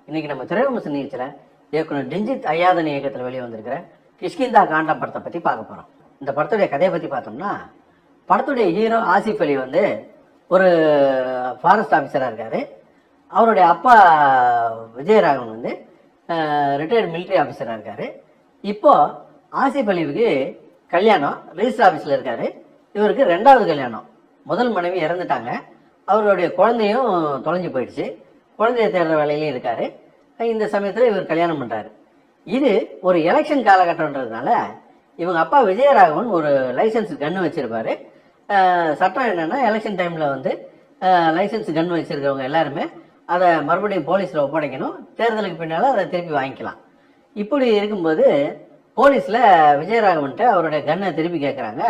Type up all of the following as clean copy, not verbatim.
இன்னைக்கு நம்ம திரைவிமர்சன நிகழ்ச்சியில இயக்குனர் ரஞ்சித் ஐயாதன் இயக்கத்தில் வெளியே வந்திருக்கிற கிஷ்கிந்தா காண்டம் படத்தை பத்தி பார்க்க போறோம். இந்த படத்துடைய கதையை பத்தி பார்த்தோம்னா, படத்துடைய ஹீரோ ஆசிஃப் அலி வந்து ஒரு ஃபாரஸ்ட் ஆஃபீஸரா இருக்காரு. அவருடைய அப்பா விஜயராகவன் வந்து ரிட்டையர்டு மிலிட்ரி ஆஃபீஸரா இருக்காரு. இப்போ ஆசிஃப் அலிவுக்கு கல்யாணம், ரிஜிஸ்டர் ஆஃபீஸில் இருக்காரு. இவருக்கு 2வது கல்யாணம். முதல் மனைவி இறந்துட்டாங்க. அவருடைய குழந்தையும் தொலைஞ்சு போயிடுச்சு. குழந்தைய தேடுற வேலையிலையும் இருக்காரு. இந்த சமயத்தில் இவர் கல்யாணம் பண்ணுறாரு. இது ஒரு எலெக்ஷன் காலகட்டம்ன்றதுனால இவங்க அப்பா விஜயராகவன் ஒரு லைசன்ஸ் கன்று வச்சிருப்பாரு. சட்டம் என்னன்னா, எலெக்ஷன் டைமில் வந்து லைசன்ஸ் கன்று வச்சிருக்கிறவங்க எல்லாருமே அதை மறுபடியும் போலீஸில் ஒப்படைக்கணும். தேர்தலுக்கு பின்னால் அதை திருப்பி வாங்கிக்கலாம். இப்படி இருக்கும்போது போலீஸில் விஜயராகவன்ட்டு அவருடைய கன்னை திருப்பி கேட்குறாங்க.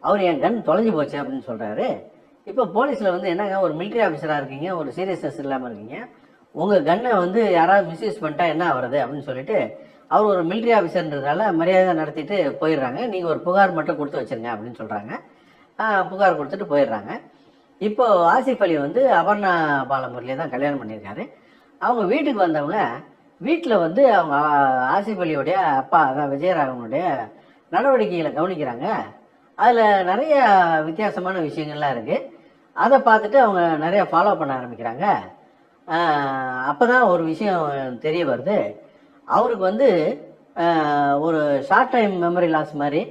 அவர் என் கன் தொலைஞ்சு போச்சு அப்படின்னு சொல்கிறாரு. இப்போ போலீஸில் வந்து என்னங்க, ஒரு மிலிட்ரி ஆஃபீஸராக இருக்கீங்க, ஒரு சீரியஸ்னஸ் இல்லாமல் இருக்கீங்க, உங்கள் கன்னை வந்து யாராவது மிஸ்யூஸ் பண்ணிட்டா என்ன ஆகுறது அப்படின்னு சொல்லிட்டு அவர் ஒரு மிலிட்ரி ஆஃபீஸர்ன்றதால மரியாதை நடத்திட்டு போயிடுறாங்க. நீங்கள் ஒரு புகார் மட்டும் கொடுத்து வச்சுருங்க அப்படின்னு சொல்கிறாங்க. புகார் கொடுத்துட்டு போயிடுறாங்க. இப்போ ஆசிஃப் அலி வந்து அபர்ணா பாலமுரளியை தான் கல்யாணம் பண்ணியிருக்காரு. அவங்க வீட்டுக்கு வந்தவங்க வீட்டில் வந்து அவங்க ஆசிஃப் அலியோடைய அப்பா, அதான் விஜயராகவனுடைய நடவடிக்கைகளை கவனிக்கிறாங்க. அதில் நிறைய வித்தியாசமான விஷயங்கள்லாம் இருக்குது. அதை பார்த்துட்டு அவங்க நிறைய ஃபாலோ பண்ண ஆரம்பிக்கிறாங்க. அப்போ தான் ஒரு விஷயம் தெரிய வருது. அவருக்கு வந்து ஒரு ஷார்ட் டைம் மெமரி லாஸ் மாதிரி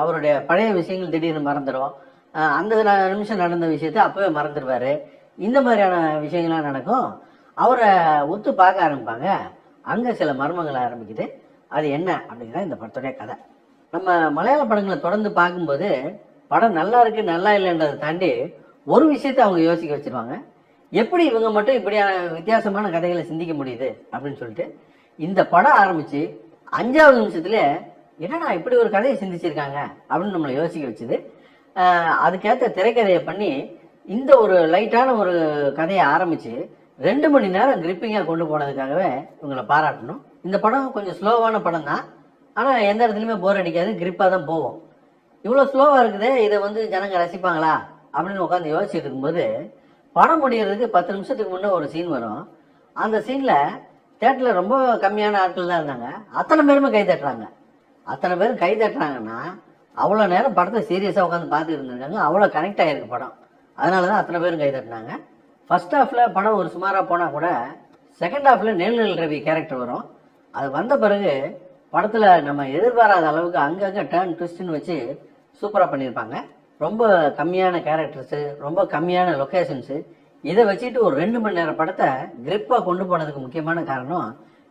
அவருடைய பழைய விஷயங்கள் திடீர்னு மறந்துடும். அந்த நிமிஷம் நடந்த விஷயத்தை அப்போவே மறந்துடுவார். இந்த மாதிரியான விஷயங்கள்லாம் நடக்கும். அவரை ஒத்து பார்க்க ஆரம்பிப்பாங்க. அங்கே சில மர்மங்கள் ஆரம்பிக்குது. அது என்ன அப்படிங்கிற இந்த படத்துடைய கதை. நம்ம மலையாள படங்களை தொடர்ந்து பார்க்கும்போது படம் நல்லா இருக்கு நல்லா இல்லைன்றதை தாண்டி ஒரு விஷயத்தை அவங்க யோசிக்க வச்சிருவாங்க. எப்படி இவங்க மட்டும் இப்படியான வித்தியாசமான கதைகளை சிந்திக்க முடியுது அப்படின்னு சொல்லிட்டு இந்த படம் ஆரம்பிச்சு 5வது நிமிஷத்துல என்னடா இப்படி ஒரு கதையை சிந்திச்சிருக்காங்க அப்படின்னு நம்மளை யோசிக்க வச்சுது. அதுக்கேற்ற திரைக்கதையை பண்ணி இந்த ஒரு லைட்டான ஒரு கதையை ஆரம்பிச்சு 2 மணி நேரம் கிரிப்பிங்காக கொண்டு போனதுக்காகவே இவங்களை பாராட்டணும். இந்த படம் கொஞ்சம் ஸ்லோவான படம் தான். ஆனால் எந்த இடத்துலையுமே போர் அடிக்காது, கிரிப்பாக தான் போவோம். இவ்வளோ ஸ்லோவாக இருக்குதே, இதை வந்து ஜனங்க ரசிப்பாங்களா அப்படின்னு உட்காந்து யோசிச்சுட்டு இருக்கும்போது படம் முடிகிறதுக்கு 10 நிமிஷத்துக்கு முன்னே ஒரு சீன் வரும். அந்த சீனில் தேட்டரில் ரொம்ப கம்மியான ஆட்கள் தான் இருந்தாங்க. அத்தனை பேருமே கை தட்டுறாங்க. அத்தனை பேரும் கை தட்டுறாங்கன்னா அவ்வளோ நேரம் படத்தை சீரியஸாக உட்காந்து பார்த்துட்டு இருந்திருக்காங்க. அவ்வளோ கனெக்ட் ஆகிருக்கு படம். அதனால தான் அத்தனை பேரும் கை தட்டினாங்க. ஃபர்ஸ்ட் ஹாஃபில் படம் ஒரு சுமாராக போனால் கூட செகண்ட் ஹாஃபில் நெல்நில் ரவி கேரக்டர் வரும். அது வந்த பிறகு படத்தில் நம்ம எதிர்பாராத அளவுக்கு அங்கங்கே டர்ன் ட்விஸ்ட்னு வச்சு சூப்பராக பண்ணியிருப்பாங்க. ரொம்ப கம்மியான கேரக்டர்ஸு, ரொம்ப கம்மியான லொக்கேஷன்ஸு, இதை வச்சுட்டு ஒரு 2 மணி நேரம் படத்தை கிரிப்பாக கொண்டு போனதுக்கு முக்கியமான காரணம்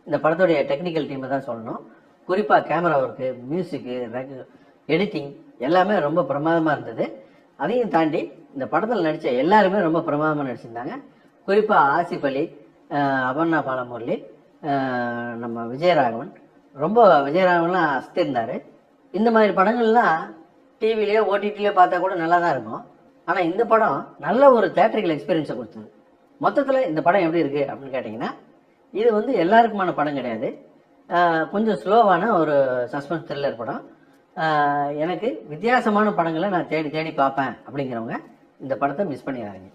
இந்த படத்துடைய டெக்னிக்கல் டீமை தான் சொல்லணும். குறிப்பாக கேமரா ஒர்க்கு, மியூசிக்கு, எடிட்டிங் எல்லாமே ரொம்ப பிரமாதமாக இருந்தது. அதையும் தாண்டி இந்த படத்தில் நடித்த எல்லாருமே ரொம்ப பிரமாதமாக நடிச்சிருந்தாங்க. குறிப்பாக ஆசிஃப் அலி, அபர்ணா பாலமுரளி, நம்ம விஜயராகவன், ரொம்ப விஜயராகவன்லாம் அசத்திருந்தார். இந்த மாதிரி படங்கள்லாம் டிவிலேயோ ஓடிடிலேயோ பார்த்தா கூட நல்லா தான் இருக்கும். ஆனால் இந்த படம் நல்ல ஒரு தேட்டரிக்கல் எக்ஸ்பீரியன்ஸை கொடுத்தது. மொத்தத்தில் இந்த படம் எப்படி இருக்குது அப்படின்னு கேட்டிங்கன்னா, இது வந்து எல்லாருக்குமான படம் கிடையாது. கொஞ்சம் ஸ்லோவான ஒரு சஸ்பென்ஸ் த்ரில்லர் படம். எனக்கு வித்தியாசமான படங்களை நான் தேடி தேடி பார்ப்பேன் அப்படிங்கிறவங்க இந்த படத்தை மிஸ் பண்ணிடாதீங்க.